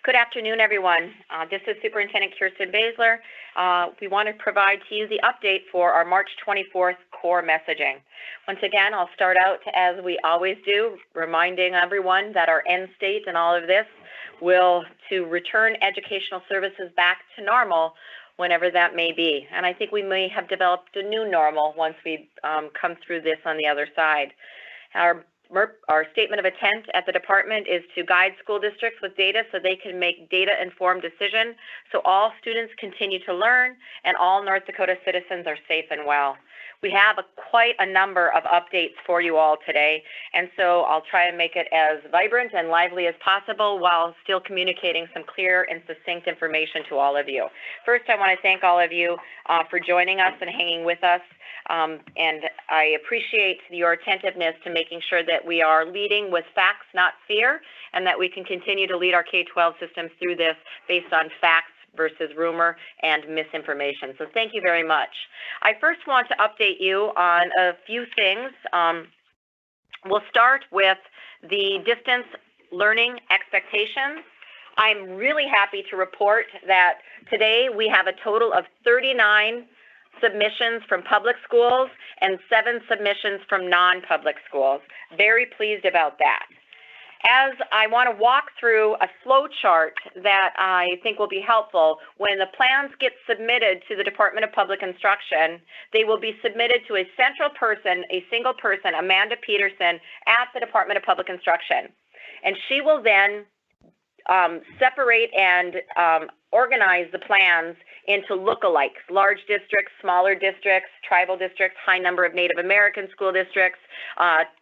Good afternoon, everyone. This is Superintendent Kirsten Baszler. We want to provide to you the update for our March 24th core messaging. Once again, I'll start out, as we always do, reminding everyone that our end state and all of this will to return educational services back to normal whenever that may be. And I think we may have developed a new normal once we come through this on the other side. Our statement of intent at the department is to guide school districts with data so they can make data-informed decisions so all students continue to learn and all North Dakota citizens are safe and well. We have quite a number of updates for you all today, and so I'll try and make it as vibrant and lively as possible while still communicating some clear and succinct information to all of you. First, I want to thank all of you for joining us and hanging with us, and I appreciate your attentiveness to making sure that we are leading with facts, not fear, and that we can continue to lead our K-12 systems through this based on facts versus rumor and misinformation. So thank you very much. I first want to update you on a few things. We'll start with the distance learning expectations. I'm really happy to report that today we have a total of 39 submissions from public schools and 7 submissions from non-public schools. Very pleased about that. As I want to walk through a flow chart that I think will be helpful, when the plans get submitted to the Department of Public Instruction, they will be submitted to a central person, a single person, Amanda Peterson, at the Department of Public Instruction. And she will then separate and organize the plans into lookalikes, large districts, smaller districts, tribal districts, high number of Native American school districts,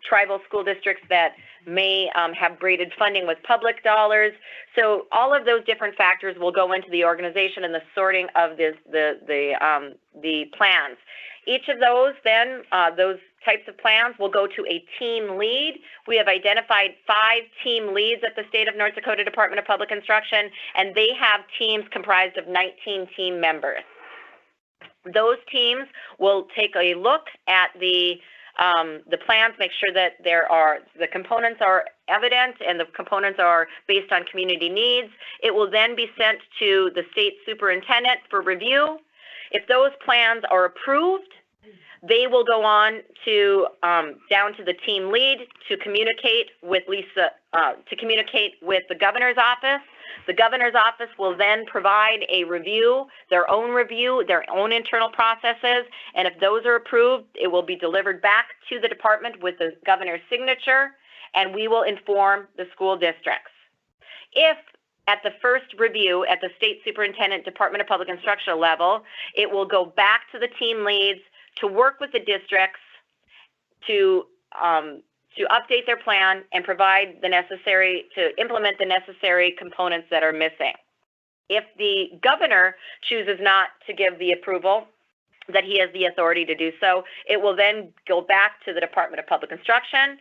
tribal school districts that may have braided funding with public dollars. So all of those different factors will go into the organization and the sorting of the plans. Each of those then, those types of plans will go to a team lead. We have identified 5 team leads at the State of North Dakota Department of Public Instruction, and they have teams comprised of 19 team members. Those teams will take a look at the plans, make sure that the components are evident and the components are based on community needs. It will then be sent to the state superintendent for review. If those plans are approved, they will go on to down to the team lead to communicate with the governor's office. The governor's office will then provide a review, their own internal processes, and if those are approved, it will be delivered back to the department with the governor's signature, and we will inform the school districts. If at the first review at the state superintendent Department of Public Instruction level, it will go back to the team leads to work with the districts to update their plan and provide to implement the necessary components that are missing. If the governor chooses not to give the approval, that he has the authority to do so, it will then go back to the Department of Public Instruction,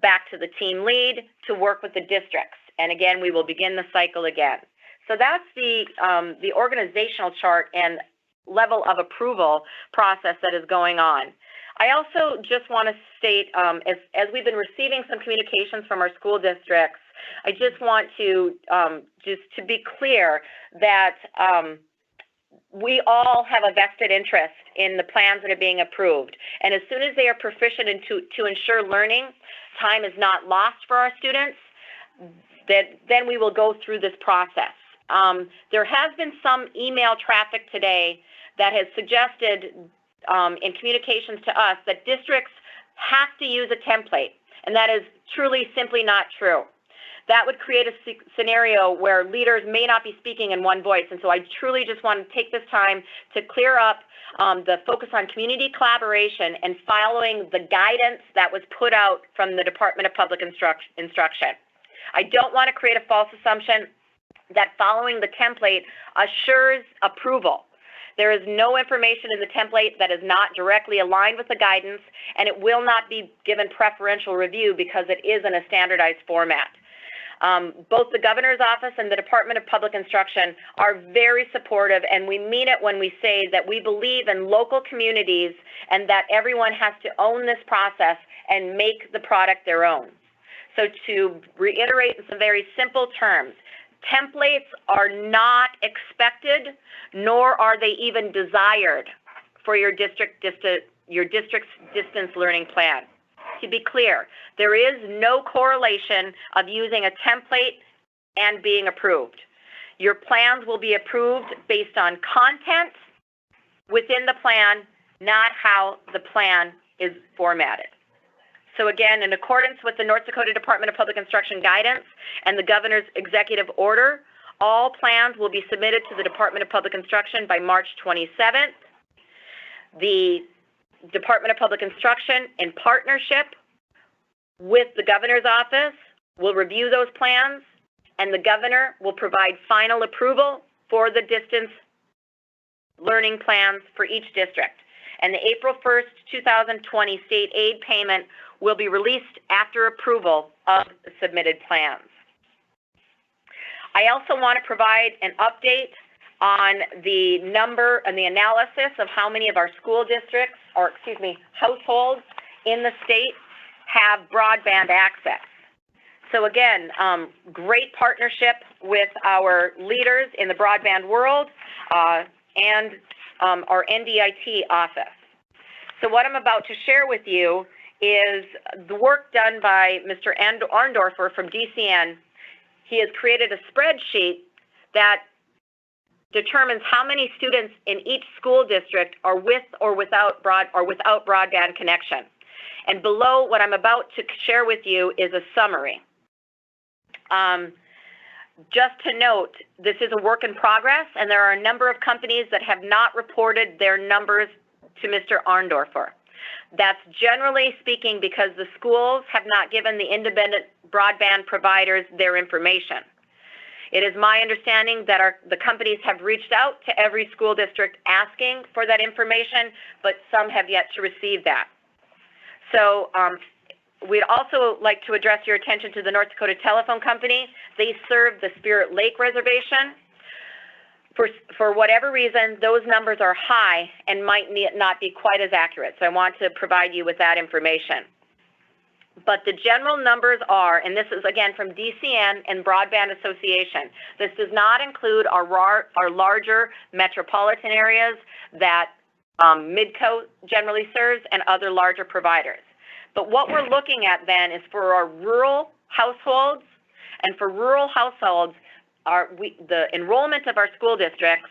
back to the team lead to work with the districts. And again, we will begin the cycle again. So that's the organizational chart and level of approval process that is going on. I also just want to state, as we've been receiving some communications from our school districts, I just want to be clear that we all have a vested interest in the plans that are being approved. And as soon as they are proficient to ensure learning, time is not lost for our students, then we will go through this process. There has been some email traffic today that has suggested in communications to us that districts have to use a template, and that is truly simply not true. That would create a scenario where leaders may not be speaking in one voice, and so I truly just want to take this time to clear up the focus on community collaboration and following the guidance that was put out from the Department of Public Instruction. I don't want to create a false assumption that following the template assures approval. There is no information in the template that is not directly aligned with the guidance, and it will not be given preferential review because it is in a standardized format. Both the governor's office and the Department of Public Instruction are very supportive, and we mean it when we say that we believe in local communities and that everyone has to own this process and make the product their own. So to reiterate in some very simple terms, Templates are not expected, nor are they even desired for your district's distance learning plan. To be clear, there is no correlation of using a template and being approved. Your plans will be approved based on content within the plan, not how the plan is formatted. So again, in accordance with the North Dakota Department of Public Instruction guidance and the governor's executive order, all plans will be submitted to the Department of Public Instruction by March 27th. The Department of Public Instruction, in partnership with the governor's office, will review those plans, and the governor will provide final approval for the distance learning plans for each district. And the April 1st, 2020 state aid payment will be released after approval of the submitted plans. I also want to provide an update on the number and the analysis of how many of our school districts, or households in the state have broadband access. So again, great partnership with our leaders in the broadband world and our NDIT office. So what I'm about to share with you is the work done by Mr. Arndorfer from DCN. He has created a spreadsheet that determines how many students in each school district are with or without broadband connection. And below what I'm about to share with you is a summary. Just to note, this is a work in progress, and there are a number of companies that have not reported their numbers to Mr. Arndorfer. That's generally speaking because the schools have not given the independent broadband providers their information. It is my understanding that the companies have reached out to every school district asking for that information, but some have yet to receive that. So we'd also like to address your attention to the North Dakota Telephone Company. They serve the Spirit Lake Reservation. For whatever reason, those numbers are high and might not be quite as accurate. So I want to provide you with that information. But the general numbers are, and this is again from DCN and Broadband Association, this does not include our larger metropolitan areas that Midco generally serves and other larger providers. But what we're looking at then is for our rural households, and for rural households, the enrollment of our school districts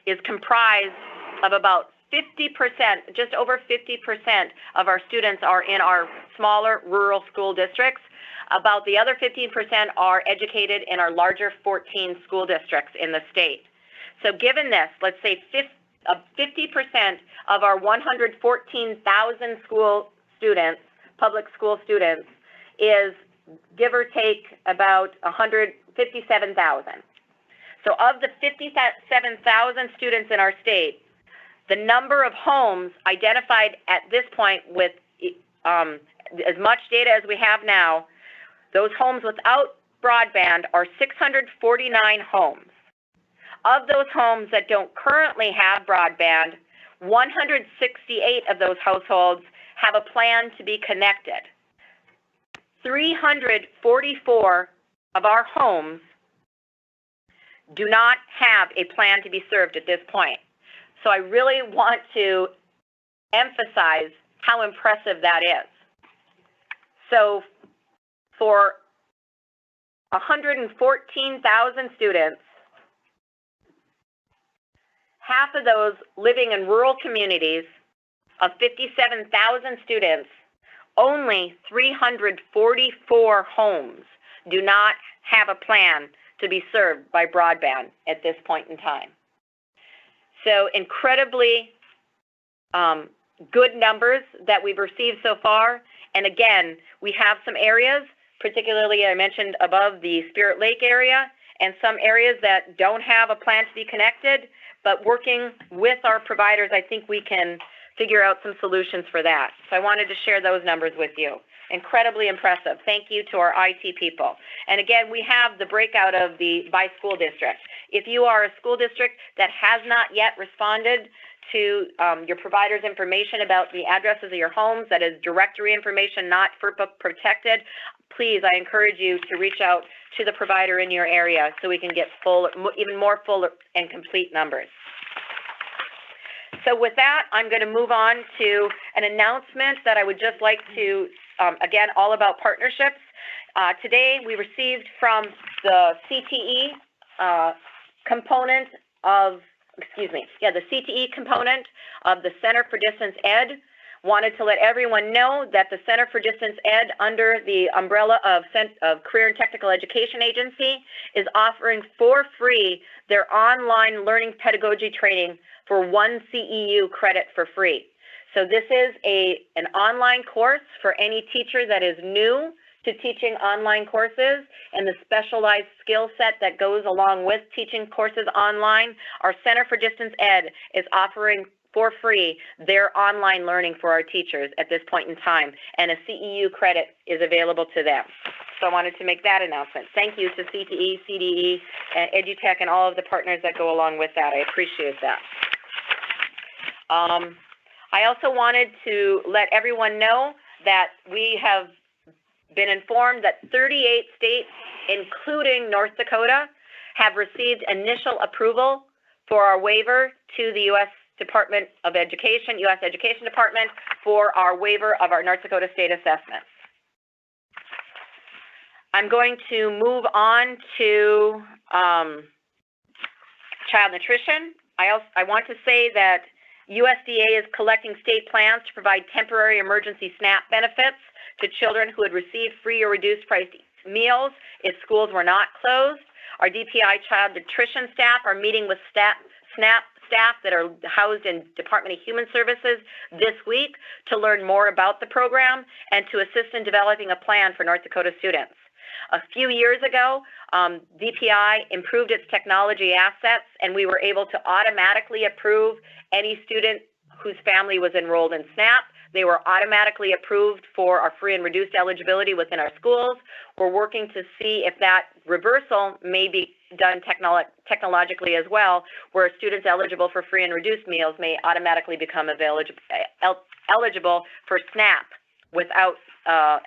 is comprised of about 50%, just over 50% of our students are in our smaller rural school districts. About the other 15% are educated in our larger 14 school districts in the state. So given this, let's say 50% of our 114,000 school students, public school students, is give or take about 157,000. So of the 57,000 students in our state, the number of homes identified at this point with as much data as we have now, those homes without broadband are 649 homes. Of those homes that don't currently have broadband, 168 of those households have a plan to be connected. 344 of our homes do not have a plan to be served at this point. So I really want to emphasize how impressive that is. So for 114,000 students, half of those living in rural communities, of 57,000 students, only 344 homes do not have a plan to be served by broadband at this point in time. So incredibly good numbers that we've received so far. And again, we have some areas, particularly I mentioned above the Spirit Lake area, and some areas that don't have a plan to be connected, but working with our providers, I think we can figure out some solutions for that. So I wanted to share those numbers with you. Incredibly impressive. Thank you to our IT people. And again, we have the breakout of the by school district. If you are a school district that has not yet responded to your provider's information about the addresses of your homes, that is directory information, not FERPA protected, please, I encourage you to reach out to the provider in your area so we can get even more full and complete numbers. So with that, I'm going to move on to an announcement that I would just like to, again, all about partnerships. Today, we received from the CTE component of, the CTE component of the Center for Distance Ed. Wanted to let everyone know that the Center for Distance Ed, under the umbrella of Career and Technical Education Agency, is offering for free their online learning pedagogy training for 1 CEU credit for free. So this is an online course for any teacher that is new to teaching online courses and the specialized skill set that goes along with teaching courses online. Our Center for Distance Ed is offering for free their online learning for our teachers at this point in time, and a CEU credit is available to them. So I wanted to make that announcement. Thank you to CTE, CDE, and EduTech, and all of the partners that go along with that. I appreciate that. I also wanted to let everyone know that we have been informed that 38 states, including North Dakota, have received initial approval for our waiver to the U.S. Department of Education, U.S. Education Department, for our waiver of our North Dakota state assessments. I'm going to move on to child nutrition. I want to say that USDA is collecting state plans to provide temporary emergency SNAP benefits to children who had received free or reduced price meals if schools were not closed. Our DPI child nutrition staff are meeting with SNAP staff that are housed in Department of Human Services this week to learn more about the program and to assist in developing a plan for North Dakota students. A few years ago, DPI improved its technology assets, and we were able to automatically approve any student whose family was enrolled in SNAP. They were automatically approved for our free and reduced eligibility within our schools. We're working to see if that reversal may be done technologically as well, where students eligible for free and reduced meals may automatically become eligible for SNAP without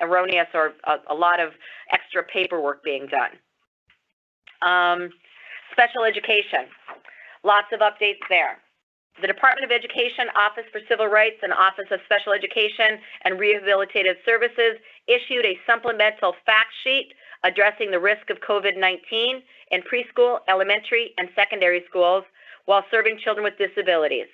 erroneous or a lot of extra paperwork being done. Special education, lots of updates there. The Department of Education Office for Civil Rights and Office of Special Education and Rehabilitative Services issued a supplemental fact sheet addressing the risk of COVID-19 in preschool, elementary, and secondary schools while serving children with disabilities.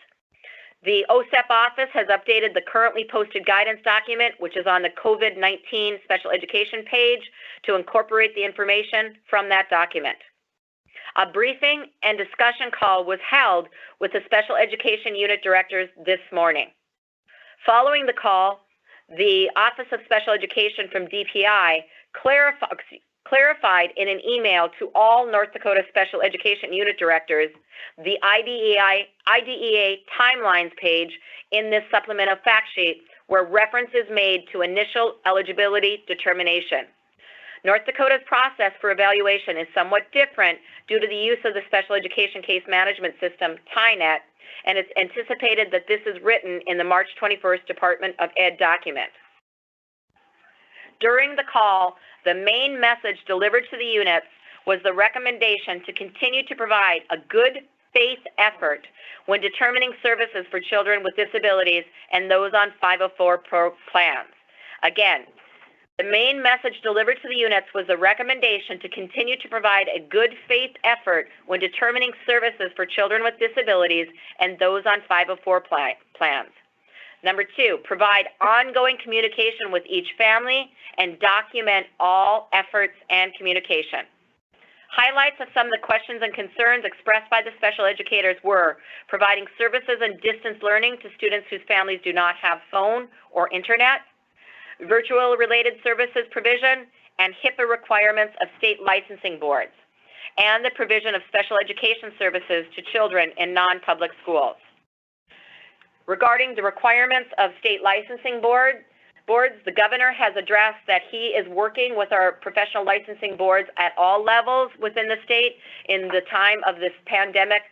The OSEP office has updated the currently posted guidance document, which is on the COVID-19 special education page, to incorporate the information from that document. A briefing and discussion call was held with the special education unit directors this morning. Following the call, the Office of Special Education from DPI clarified in an email to all North Dakota special education unit directors the IDEA timelines page in this supplemental fact sheet, where reference is made to initial eligibility determination. North Dakota's process for evaluation is somewhat different due to the use of the Special Education Case Management System, TINET, and it's anticipated that this is written in the March 21st Department of Ed document. During the call, the main message delivered to the units was the recommendation to continue to provide a good faith effort when determining services for children with disabilities and those on 504 plans. Again, the main message delivered to the units was the recommendation to continue to provide a good faith effort when determining services for children with disabilities and those on 504 plans. Number 2, provide ongoing communication with each family and document all efforts and communication. Highlights of some of the questions and concerns expressed by the special educators were providing services and distance learning to students whose families do not have phone or internet, virtual related services provision, and HIPAA requirements of state licensing boards, and the provision of special education services to children in non-public schools. Regarding the requirements of state licensing boards, the governor has addressed that he is working with our professional licensing boards at all levels within the state in the time of this pandemic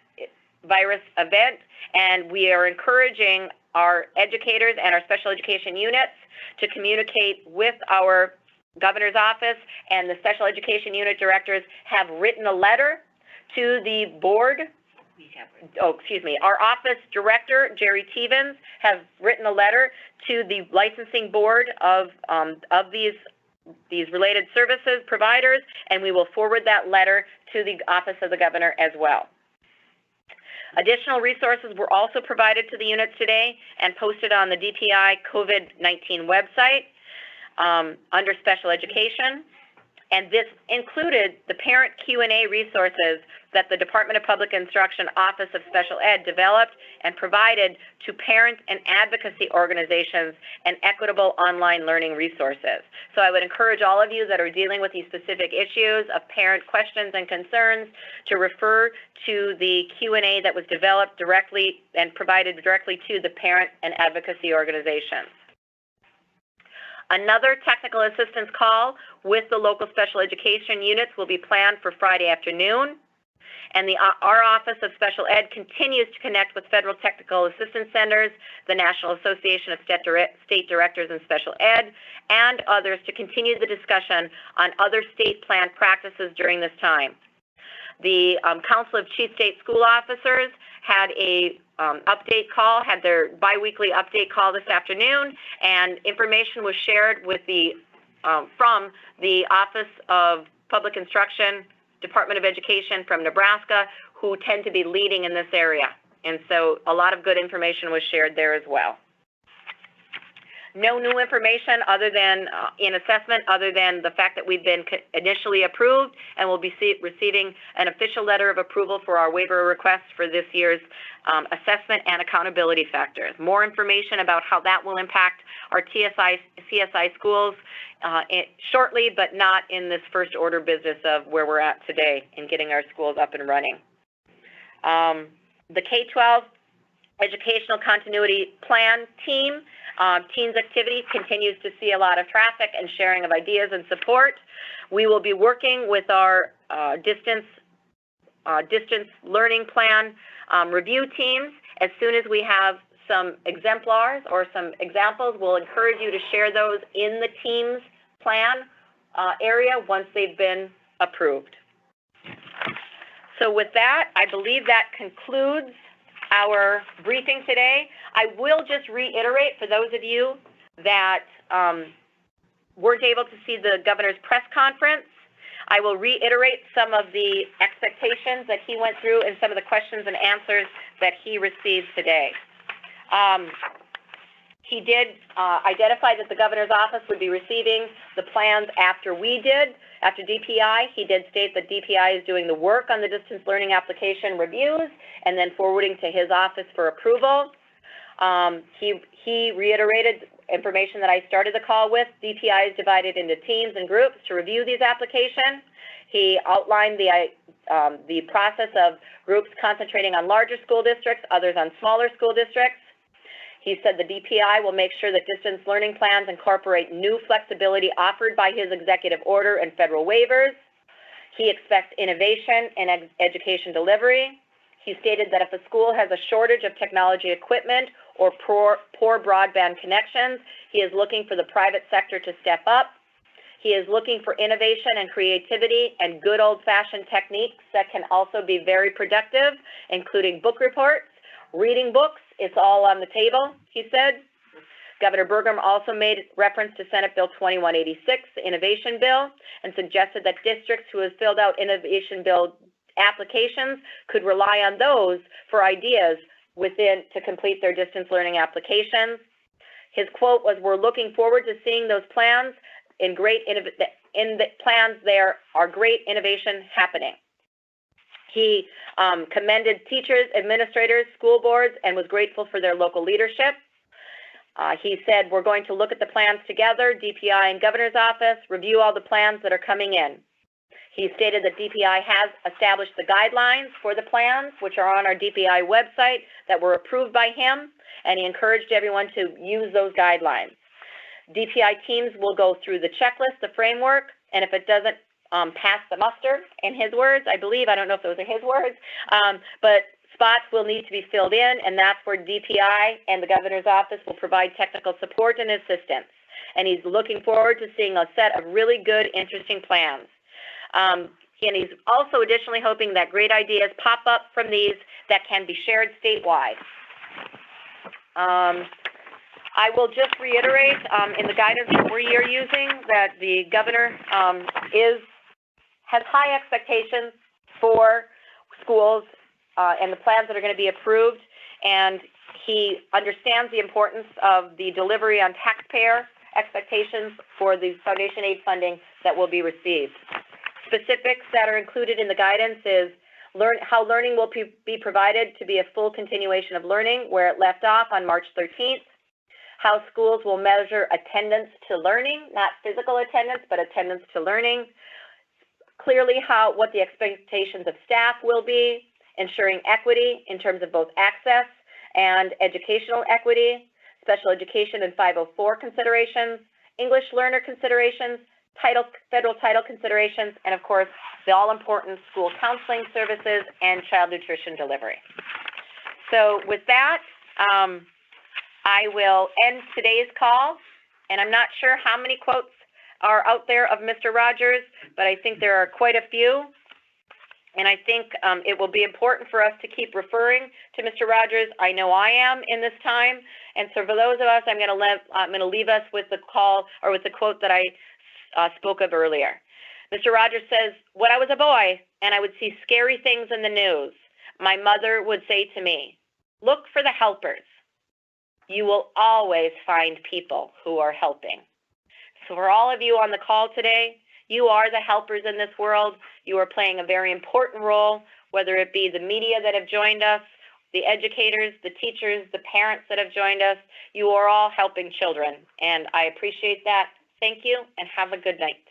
virus event, and we are encouraging our educators and our special education units to communicate with our governor's office and the special education unit directors have written a letter to the board. Our office director, Jerry Tevens, has written a letter to the licensing board of these related services providers, and we will forward that letter to the office of the governor as well. Additional resources were also provided to the units today and posted on the DPI COVID-19 website under special education. And this included the parent Q&A resources that the Department of Public Instruction Office of Special Ed developed and provided to parent and advocacy organizations and equitable online learning resources. So I would encourage all of you that are dealing with these specific issues of parent questions and concerns to refer to the Q&A that was developed directly and provided directly to the parent and advocacy organizations. Another technical assistance call with the local special education units will be planned for Friday afternoon. And our Office of Special Ed continues to connect with federal technical assistance centers, the National Association of State Directors in Special Ed, and others to continue the discussion on other state plan practices during this time. The Council of Chief State School Officers had a had their biweekly update call this afternoon, and information was shared with from the Office of Public Instruction, Department of Education from Nebraska, who tend to be leading in this area. And so a lot of good information was shared there as well. No new information other than in assessment, other than the fact that we've been initially approved and will be receiving an official letter of approval for our waiver request for this year's assessment and accountability factors. More information about how that will impact our CSI schools shortly, but not in this first order business of where we're at today in getting our schools up and running. The K-12 Educational Continuity Plan team, Teens Activity, continues to see a lot of traffic and sharing of ideas and support. We will be working with our distance learning plan review teams. As soon as we have some exemplars or some examples, we'll encourage you to share those in the teams plan area once they've been approved. So with that, I believe that concludes our briefing today. I will just reiterate for those of you that weren't able to see the governor's press conference, I will reiterate some of the expectations that he went through and some of the questions and answers that he received today. He did identify that the governor's office would be receiving the plans after we did, after DPI. He did state that DPI is doing the work on the distance learning application reviews and then forwarding to his office for approval. He reiterated information that I started the call with. DPI is divided into teams and groups to review these applications. He outlined the process of groups concentrating on larger school districts, others on smaller school districts. He said the DPI will make sure that distance learning plans incorporate new flexibility offered by his executive order and federal waivers. He expects innovation in education delivery. He stated that if a school has a shortage of technology equipment or poor broadband connections, he is looking for the private sector to step up. He is looking for innovation and creativity and good old-fashioned techniques that can also be very productive, including book reports, reading books. It's all on the table, he said. Governor Burgum also made reference to Senate Bill 2186, the Innovation Bill, and suggested that districts who have filled out Innovation Bill applications could rely on those for ideas to complete their distance learning applications. His quote was, "We're looking forward to seeing those plans. In the plans, there are great innovation happening." He commended teachers, administrators, school boards, and was grateful for their local leadership. He said, "We're going to look at the plans together, DPI and governor's office, review all the plans that are coming in." He stated that DPI has established the guidelines for the plans, which are on our DPI website, that were approved by him, and he encouraged everyone to use those guidelines. DPI teams will go through the checklist, the framework, and if it doesn't pass the muster, in his words, I believe, I don't know if those are his words, but spots will need to be filled in, and that's where DPI and the governor's office will provide technical support and assistance. and he's looking forward to seeing a set of really good, interesting plans. And he's also additionally hoping that great ideas pop up from these that can be shared statewide. I will just reiterate in the guidance that we are using that the governor has high expectations for schools and the plans that are going to be approved, and he understands the importance of the delivery on taxpayer expectations for the foundation aid funding that will be received. Specifics that are included in the guidance is how learning will be provided to be a full continuation of learning where it left off on March 13th, how schools will measure attendance to learning, not physical attendance, but attendance to learning, clearly what the expectations of staff will be, ensuring equity in terms of both access and educational equity, special education and 504 considerations, English learner considerations, federal title considerations, and of course, the all-important school counseling services and child nutrition delivery. So with that, I will end today's call, and I'm not sure how many quotes are out there of Mr. Rogers, but I think there are quite a few, and I think it will be important for us to keep referring to Mr. Rogers. I know I am in this time, and so for those of us, I'm going to leave us with the call or with the quote that I spoke of earlier. Mr. Rogers says, "When I was a boy and I would see scary things in the news, my mother would say to me, 'Look for the helpers. You will always find people who are helping.'" So for all of you on the call today, you are the helpers in this world. You are playing a very important role, whether it be the media that have joined us, the educators, the teachers, the parents that have joined us. You are all helping children, and I appreciate that. Thank you, and have a good night.